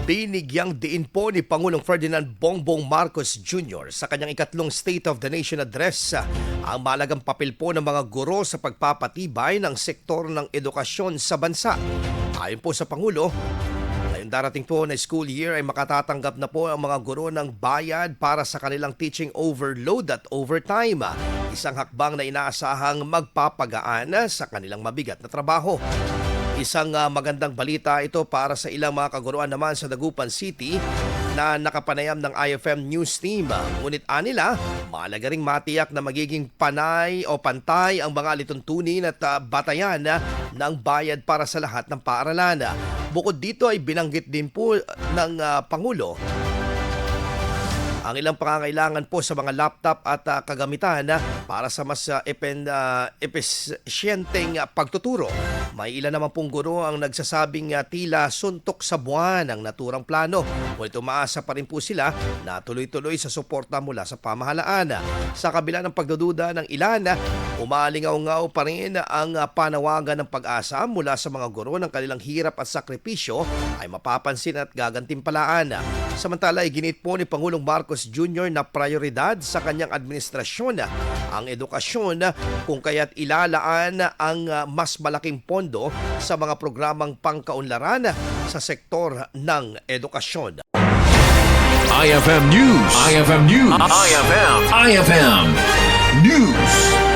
Binigyang diin po ni Pangulong Ferdinand Bongbong Marcos Jr. sa kanyang ikatlong State of the Nation Address ang mahalagang papel po ng mga guro sa pagpapatibay ng sektor ng edukasyon sa bansa. Ayon po sa Pangulo, ngayong darating po na school year ay makatatanggap na po ang mga guro ng bayad para sa kanilang teaching overload at overtime. Isang hakbang na inaasahang magpapagaan sa kanilang mabigat na trabaho. Isang magandang balita ito para sa ilang mga kaguruan naman sa Dagupan City na nakapanayam ng IFM News Team. Ngunit anila, mahalaga ring matiyak na magiging panay o pantay ang mga lituntunin at batayan ng bayad para sa lahat ng paaralan. Bukod dito ay binanggit din po ng Pangulo ang ilang pangangailangan po sa mga laptop at kagamitan para sa mas epesyenteng pagtuturo. May ilan naman pong guro ang nagsasabing tila suntok sa buwan ang naturang plano. Ngunit umaasa pa rin po sila na tuloy-tuloy sa suporta mula sa pamahalaan. Sa kabila ng pagdududa ng ilan, umalingaw-ngaw pa rin ang panawagan ng pag-asa mula sa mga guro ng kanilang hirap at sakripisyo ay mapapansin at gagantimpalaan. Samantala, iginit po ni Pangulong Marcos Jr. na prioridad sa kanyang administrasyon ang edukasyon kung kaya't ilalaan ang mas malaking pondo sa mga programang pangkaunlaran sa sektor ng edukasyon. IFM News. IFM News. IFM News.